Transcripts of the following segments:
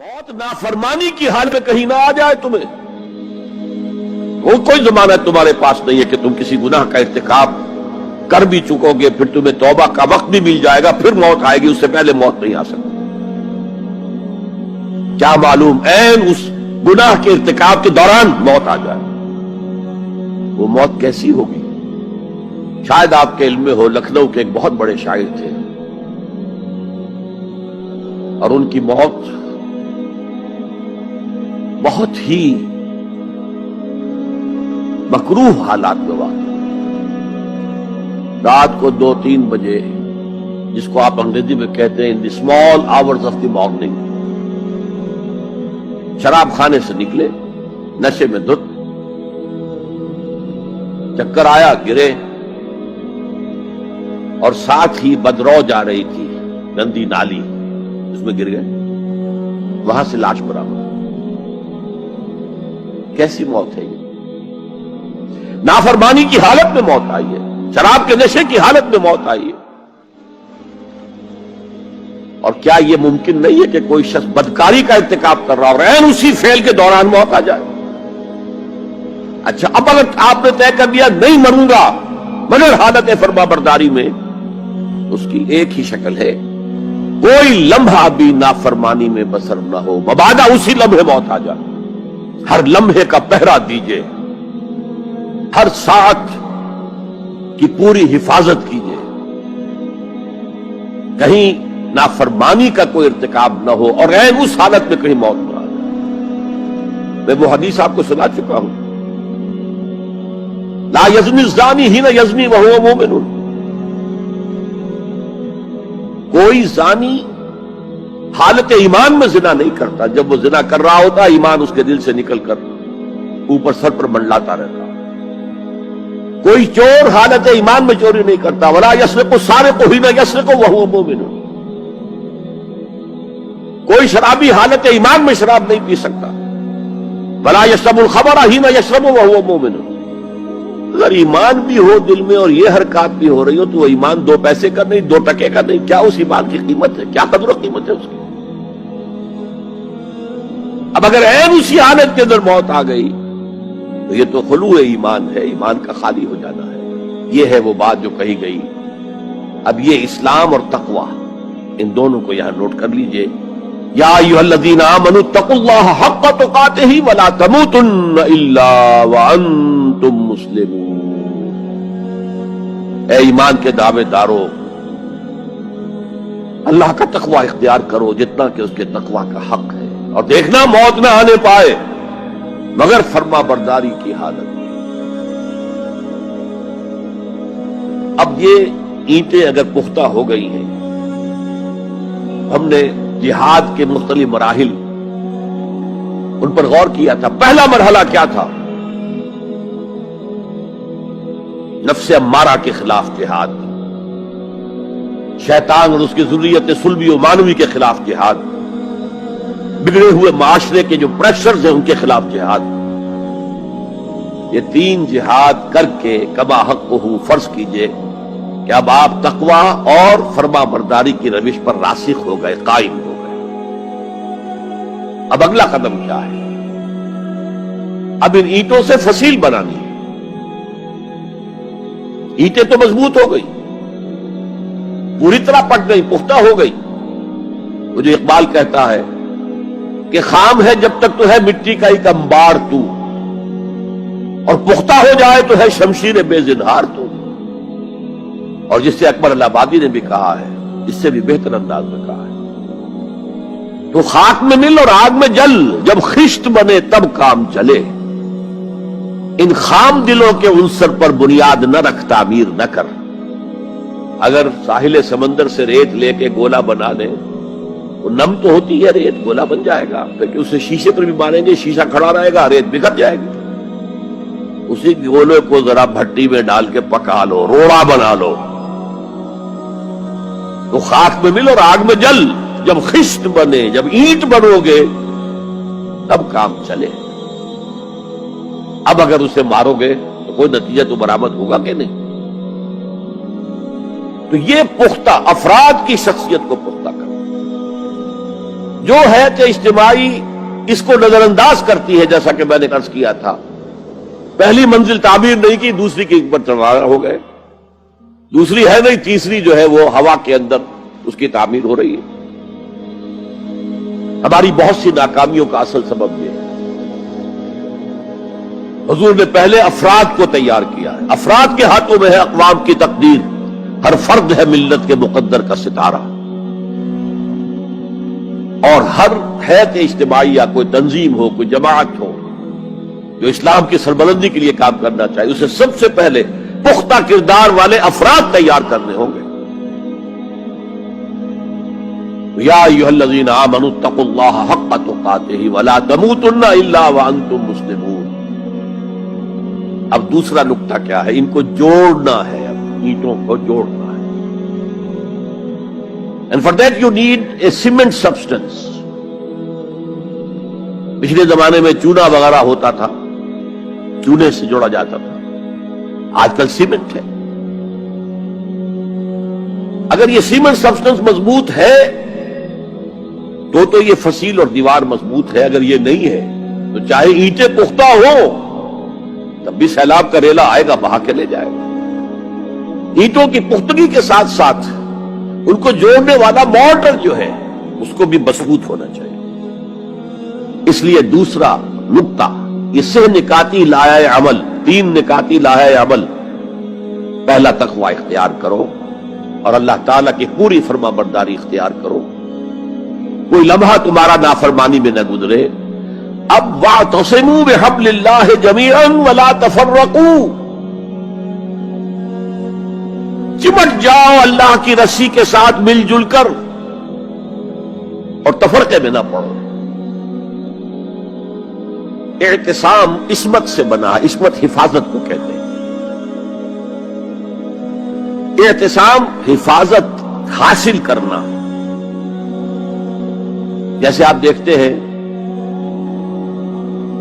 موت نافرمانی کی حال میں کہیں نہ آ جائے تمہیں. وہ کوئی ضمانت تمہارے پاس نہیں ہے کہ تم کسی گناہ کا ارتکاب کر بھی چکو گے, پھر تمہیں توبہ کا وقت بھی مل جائے گا, پھر موت آئے گی, اس سے پہلے موت نہیں آ سکتی. کیا معلوم عین اس گناہ کے ارتکاب کے دوران موت آ جائے. وہ موت کیسی ہوگی؟ شاید آپ کے علم میں ہو, لکھنؤ کے ایک بہت بڑے شاعر تھے اور ان کی موت بہت ہی مکروہ حالات میں واقع. رات کو 2-3 بجے, جس کو آپ انگریزی میں کہتے ہیں in the small hours of the morning, شراب خانے سے نکلے, نشے میں دھت, چکر آیا, گرے, اور ساتھ ہی بدرو جا رہی تھی گندی نالی, اس میں گر گئے, وہاں سے لاش برآمد. کیسی موت ہے یہ؟ نافرمانی کی حالت میں موت آئی ہے, شراب کے نشے کی حالت میں موت آئی ہے. اور کیا یہ ممکن نہیں ہے کہ کوئی شخص بدکاری کا ارتکاب کر رہا اور عین اسی فعل کے دوران موت آ جائے؟ اچھا, اب اگر آپ نے طے کر دیا نہیں مروں گا مگر حالت فرما برداری میں, اس کی ایک ہی شکل ہے, کوئی لمحہ بھی نافرمانی میں بسر نہ ہو, مبادا اسی لمحے موت آ جائے. ہر لمحے کا پہرا دیجئے, ہر ساتھ کی پوری حفاظت کیجئے, کہیں نافرمانی کا کوئی ارتکاب نہ ہو اور عین اس حالت میں کہیں موت نہ آ جائے. میں وہ حدیث آپ کو سنا چکا ہوں, لا یزنی الزانی حین یزنی وہو مومن. کوئی زانی حالت ایمان میں زنا نہیں کرتا, جب وہ زنا کر رہا ہوتا ایمان اس کے دل سے نکل کر اوپر سر پر منڈلاتا رہتا. کوئی چور حالت ایمان میں چوری نہیں کرتا, ولا یسرق السارق حین یسرق وہو مومن. کوئی شرابی حالت ایمان میں شراب نہیں پی سکتا, ولا یشرب الخمر حین یشرب وہو مومن. اگر ایمان بھی ہو دل میں اور یہ حرکات بھی ہو رہی ہو تو وہ ایمان 2 پیسے کا نہیں, 2 ٹکے کا نہیں. کیا اس ایمان کی قیمت ہے؟ کیا قدر و قیمت ہے اس کی؟ اب اگر عین اسی حالت کے اندر موت آ گئی تو یہ تو خلوع ایمان ہے, ایمان کا خالی ہو جانا ہے. یہ ہے وہ بات جو کہی گئی. اب یہ اسلام اور تقوی, ان دونوں کو یہاں نوٹ کر لیجئے. یا ایھا الذین آمنوا اتقوا اللہ حق تقاتہ ولا تموتن الا وانتم مسلمون. اے ایمان کے دعوے دارو, اللہ کا تقوی اختیار کرو جتنا کہ اس کے تقوی کا حق ہے, اور دیکھنا موت نہ آنے پائے مگر فرما برداری کی حالت. اب یہ اینٹیں اگر پختہ ہو گئی ہیں, ہم نے جہاد کے مختلف مراحل ان پر غور کیا تھا. پہلا مرحلہ کیا تھا؟ نفس امارہ کے خلاف جہاد, شیطان اور اس کی ذریت سلبی و مانوی کے خلاف جہاد, بگڑے ہوئے معاشرے کے جو پریشرز ہیں ان کے خلاف جہاد. یہ 3 جہاد کر کے کما حق ہو فرض کیجئے کہ اب آپ تقوی اور فرما برداری کی روش پر راسخ ہو گئے, قائم ہو گئے. اب اگلا قدم کیا ہے؟ اب ان اینٹوں سے فصیل بنانی ہے. اینٹیں تو مضبوط ہو گئی, پوری طرح پک گئی, پختہ ہو گئی. وہ جو اقبال کہتا ہے کہ خام ہے جب تک تو ہے مٹی کا ایک انبار تو, اور پختہ ہو جائے تو ہے شمشیر بے زنہار تو. اور جس سے اکبر الہ آبادی نے بھی کہا ہے, اس سے بھی بہتر انداز میں کہا ہے, تو خاک میں مل اور آگ میں جل, جب خشت بنے تب کام چلے. ان خام دلوں کے عنصر پر بنیاد نہ رکھ, تعمیر نہ کر. اگر ساحل سمندر سے ریت لے کے گولا بنا لیں, وہ نم تو ہوتی ہے ریت, گولا بن جائے گا. پھر اسے شیشے پر بھی ماریں گے, شیشہ کھڑا رہے گا, ریت بکھر جائے گی. اسی گولے کو ذرا بھٹی میں ڈال کے پکا لو, روڑا بنا لو, تو خاک میں مل اور آگ میں جل, جب خشت بنے, جب اینٹ بنو گے تب کام چلے. اب اگر اسے مارو گے تو کوئی نتیجہ تو برآمد ہوگا کہ نہیں. تو یہ پختہ افراد کی شخصیت کو پختہ کرنا. جو حیات اجتماعی اس کو نظر انداز کرتی ہے، جیسا کہ میں نے عرض کیا تھا، پہلی منزل تعمیر نہیں کی، دوسری کے اوپر چڑھا ہو گئے، دوسری ہے نہیں، تیسری جو ہے وہ ہوا کے اندر اس کی تعمیر ہو رہی ہے۔ ہماری بہت سی ناکامیوں کا اصل سبب یہ ہے۔ حضور نے پہلے افراد کو تیار کیا ہے، افراد کے ہاتھوں میں ہے اقوام کی تقدیر، ہر فرد ہے ملت کے مقدر کا ستارہ، اور ہر حیات اجتماعی یا کوئی تنظیم ہو، کوئی جماعت ہو جو اسلام کی سربلندی کے لیے کام کرنا چاہیے، اسے سب سے پہلے پختہ کردار والے افراد تیار کرنے ہوں گے۔ یا ایھا الذین آمنوا اتقوا اللہ حق تقاتہ ولا تموتن الا وانتم مسلمون۔ اب دوسرا نقطہ کیا ہے؟ ان کو جوڑنا ہے، اب اینٹوں کو جوڑنا ہے۔ And for that you need a cement substance۔ پچھلے زمانے میں چونا وغیرہ ہوتا تھا، چونے سے جوڑا جاتا تھا، آج کل سیمنٹ ہے۔ اگر یہ سیمنٹ سبسٹنس مضبوط ہے تو یہ فصیل اور دیوار مضبوط ہے، اگر یہ نہیں ہے تو چاہے اینٹیں پختہ ہو تب بھی سیلاب کا ریلا آئے گا، بہا کے لے جائے گا۔ اینٹوں کی پختگی کے ساتھ ساتھ ان کو جوڑنے والا مورٹر جو ہے اس کو بھی مضبوط ہونا چاہیے۔ اس لیے دوسرا نقطہ، یہ سہ نکاتی لائحہ عمل، 3 نکاتی لائحہ عمل۔ پہلا تقوی اختیار کرو اور اللہ تعالیٰ کی پوری فرما برداری اختیار کرو، کوئی لمحہ تمہارا نافرمانی میں نہ گزرے۔ اب واعتصموا بحبل اللہ جمیعا ولا تفرقوا، چمٹ جاؤ اللہ کی رسی کے ساتھ مل جل کر اور تفرقے میں نہ پڑو۔ اعتصام عصمت سے بنا، عصمت حفاظت کو کہتے ہیں۔ اعتصام حفاظت حاصل کرنا۔ جیسے آپ دیکھتے ہیں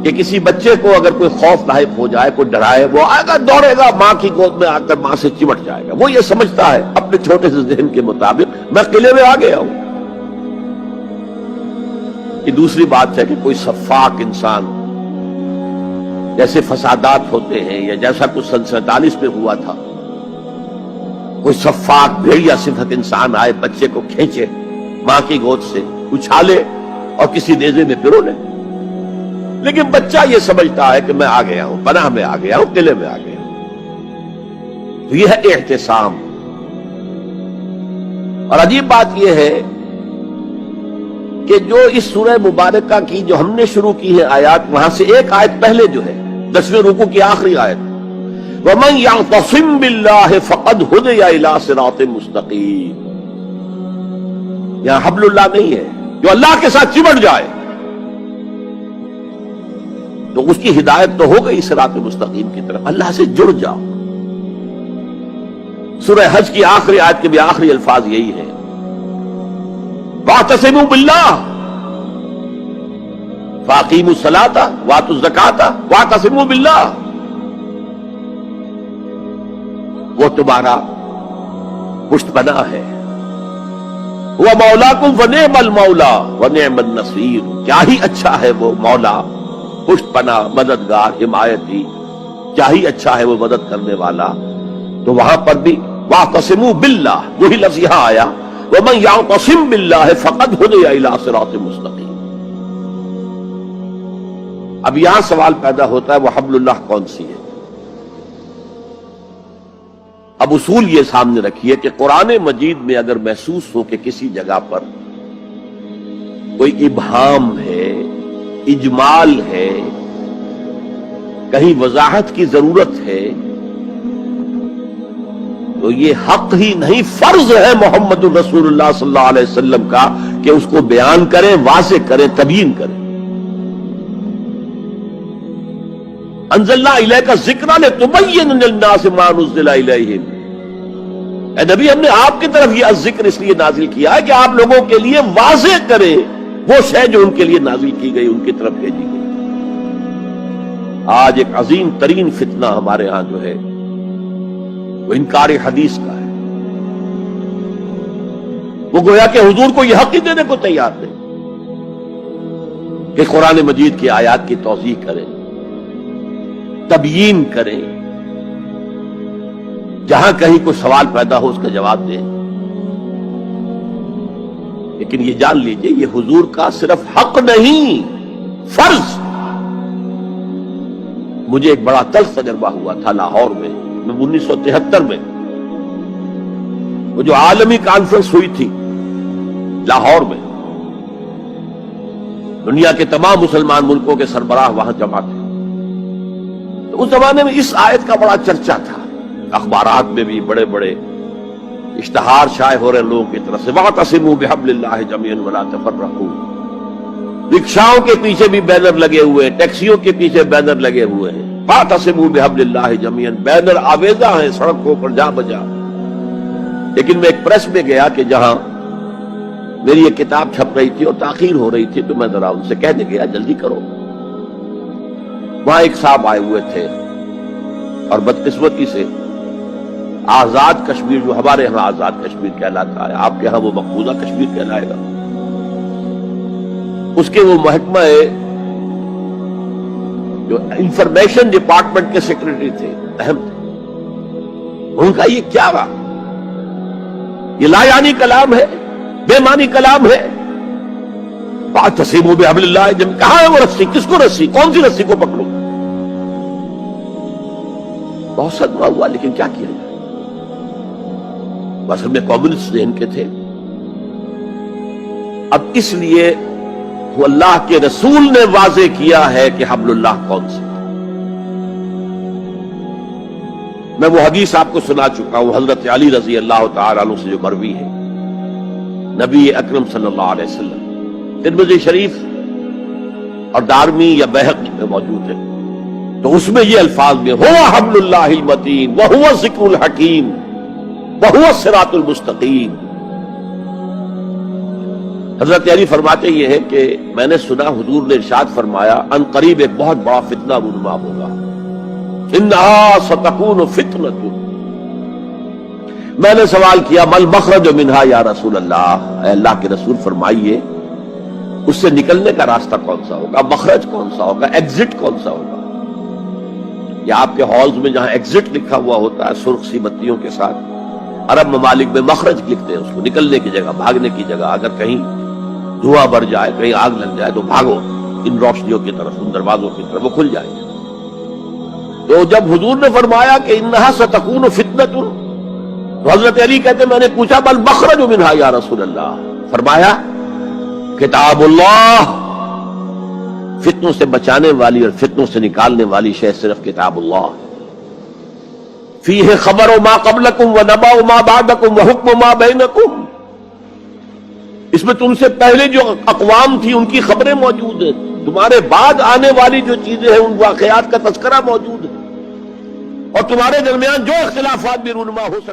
کہ کسی بچے کو اگر کوئی خوف لاحق ہو جائے، کوئی ڈرائے، وہ آئے گا، دوڑے گا ماں کی گود میں آ کر ماں سے چمٹ جائے گا۔ وہ یہ سمجھتا ہے اپنے چھوٹے سے ذہن کے مطابق میں قلعے میں آ گیا ہوں۔ یہ دوسری بات ہے کہ کوئی شفاق انسان، جیسے فسادات ہوتے ہیں یا جیسا کچھ سن 47 میں ہوا تھا، کوئی شفاق بھیڑیا صفت انسان آئے، بچے کو کھینچے ماں کی گود سے، اچھالے اور کسی نیزے میں پرو لے۔ لیکن بچہ یہ سمجھتا ہے کہ میں آ گیا ہوں، پناہ میں آ گیا ہوں، قلعے میں آ گیا ہوں۔ تو یہ ہے اعتصام۔ اور عجیب بات یہ ہے کہ جو اس سورہ مبارکہ کی جو ہم نے شروع کی ہے آیات، وہاں سے ایک آیت پہلے جو ہے 10ویں رکوع کی آخری آیت، وَمَن يَعْتَصِم بِاللَّهِ فَقَدْ هُدِيَ إِلَىٰ صِرَاطٍ مُسْتَقِيمٍ۔ یہاں حبل اللہ نہیں ہے، جو اللہ کے ساتھ چمٹ جائے تو اس کی ہدایت تو ہو گئی صراط مستقیم کی طرف۔ اللہ سے جڑ جاؤ۔ سورہ حج کی آخری آیت کے بھی آخری الفاظ یہی ہیں، وَاعْتَصِمُوا بِاللَّهِ فَأَقِیمُوا الصَّلَاةَ وَآتُوا الزَّکَاةَ وَاعْتَصِمُوا بِاللَّهِ۔ وہ تمہارا پشت پناہ ہے، وہ مولاکم فنعم المولا ونعم النصیر۔ کیا ہی اچھا ہے وہ مولا، پشت پناہ، مددگار، حمایتی، کیا ہی اچھا ہے وہ مدد کرنے والا۔ تو وہاں پر بھی واعتصموا باللہ، وہی لفظ یہاں آیا، ومن یعتصم باللہ فقد ہدی الی صراط مستقیم۔ اب یہاں سوال پیدا ہوتا ہے وہ حبل اللہ کون سی ہے؟ اب اصول یہ سامنے رکھیے کہ قرآن مجید میں اگر محسوس ہو کہ کسی جگہ پر کوئی ابہام ہے، اجمال ہے، کہیں وضاحت کی ضرورت ہے، تو یہ حق ہی نہیں، فرض ہے محمد الرسول اللہ صلی اللہ علیہ وسلم کا کہ اس کو بیان کریں، واضح کریں، تبیین کریں۔ انزلنا الیک الذکر لتبین للناس ما نزل الیہم۔ اے نبی، ہم نے آپ کی طرف یہ الذکر اس لیے نازل کیا ہے کہ آپ لوگوں کے لیے واضح کریں وہ شے جو ان کے لیے نازل کی گئی، ان کی طرف بھیجی گئی۔ آج ایک عظیم ترین فتنہ ہمارے ہاں جو ہے وہ انکار حدیث کا ہے۔ وہ گویا کہ حضور کو یہ حق ہی دینے کو تیار نہیں۔ کہ قرآن مجید کی آیات کی توضیح کریں، تبیین کریں، جہاں کہیں کوئی سوال پیدا ہو اس کا جواب دیں. لیکن یہ جان لیجئے یہ حضور کا صرف حق نہیں، فرض. مجھے ایک بڑا تلخ تجربہ ہوا تھا لاہور میں 1973 میں، وہ جو عالمی کانفرنس ہوئی تھی لاہور میں، دنیا کے تمام مسلمان ملکوں کے سربراہ وہاں جمع تھے. تو اس زمانے میں اس آیت کا بڑا چرچا تھا، اخبارات میں بھی بڑے بڑے اشتہار شائع ہو رہے لوگوں کی طرف سے، وَاعْتَصِمُوا بِحَبْلِ اللَّهِ جَمِيعًا وَلَا تَفَرَّقُوا. رکشاؤں کے پیچھے بھی بینر لگے ہوئے ہیں، ٹیکسیوں کے پیچھے بینر لگے ہوئے ہیں، وَاعْتَصِمُوا بِحَبْلِ اللَّهِ جَمِيعًا، بینر آویزاں ہیں سڑکوں پر جا بجا. لیکن میں ایک پریس میں گیا کہ جہاں میری ایک کتاب چھپ رہی تھی اور تاخیر ہو رہی تھی، تو میں ذرا ان سے کہنے گیا جلدی کرو. وہاں ایک صاحب آئے ہوئے تھے اور بدقسمتی سے آزاد کشمیر، جو ہمارے ہاں آزاد کشمیر کہلاتا ہے، آپ کے ہاں وہ مقبوضہ کشمیر کہلائے گا، اس کے وہ محکمہ جو انفارمیشن ڈپارٹمنٹ کے سیکرٹری تھے، اہم تھے. ان کا یہ کیا رہا؟ یہ لا یعنی کلام ہے، بے معنی کلام ہے. وَاعْتَصِمُوا بِحَبْلِ اللَّهِ جَمِيعًا، کہاں ہے وہ رسی؟ کس کو رسی؟ کون سی رسی کو پکڑوں؟ بہت صدمہ ہوا، لیکن کیا کیا جائے؟ اصل میں کمیونسٹ ذہن کے تھے. اب اس لیے وہ اللہ کے رسول نے واضح کیا ہے کہ حبل اللہ کون سا. میں وہ حدیث آپ کو سنا چکا ہوں حضرت علی رضی اللہ تعالی عنہ سے جو مروی ہے، نبی اکرم صلی اللہ علیہ وسلم، ترمذی شریف اور دارمی یا بیہقی میں موجود ہے. تو اس میں یہ الفاظ میں هو حبل اللہ المتین وهو الذکر الحکیم وهو الصراط المستقیم. حضرت علی فرماتے یہ ہے کہ میں نے سنا حضور نے ارشاد فرمایا ان قریب ایک بہت بڑا فتنہ رونما ہوگا، انہا ستکون فتنۃ. میں نے سوال کیا مل مخرج منہا یا رسول اللہ، اے اللہ کے رسول فرمائیے اس سے نکلنے کا راستہ کون سا ہوگا، مخرج کون سا ہوگا، ایگزٹ کون سا ہوگا. یا آپ کے ہالز میں جہاں ایگزٹ لکھا ہوا ہوتا ہے سرخ سی بتیوں کے ساتھ، عرب ممالک میں مخرج لکھتے ہیں اس کو، نکلنے کی جگہ، بھاگنے کی جگہ. اگر کہیں دھواں بھر جائے، کہیں آگ لگ جائے تو بھاگو ان روشنیوں کی طرف، ان دروازوں کی طرف، وہ کھل جائے. تو جب حضور نے فرمایا کہ انہا ستکون فتنۃ، تو حضرت علی کہتے میں نے پوچھا بل مخرج منہا یا رسول اللہ، فرمایا کتاب اللہ، فتنوں سے بچانے والی اور فتنوں سے نکالنے والی شے صرف کتاب اللہ. فیہ خبر ما قبلکم ونبأ ما بعدکم وحکم ما بینکم، اس میں تم سے پہلے جو اقوام تھی ان کی خبریں موجود ہیں، تمہارے بعد آنے والی جو چیزیں ہیں ان واقعات کا تذکرہ موجود ہے، اور تمہارے درمیان جو اختلافات بھی رونما ہو سکتے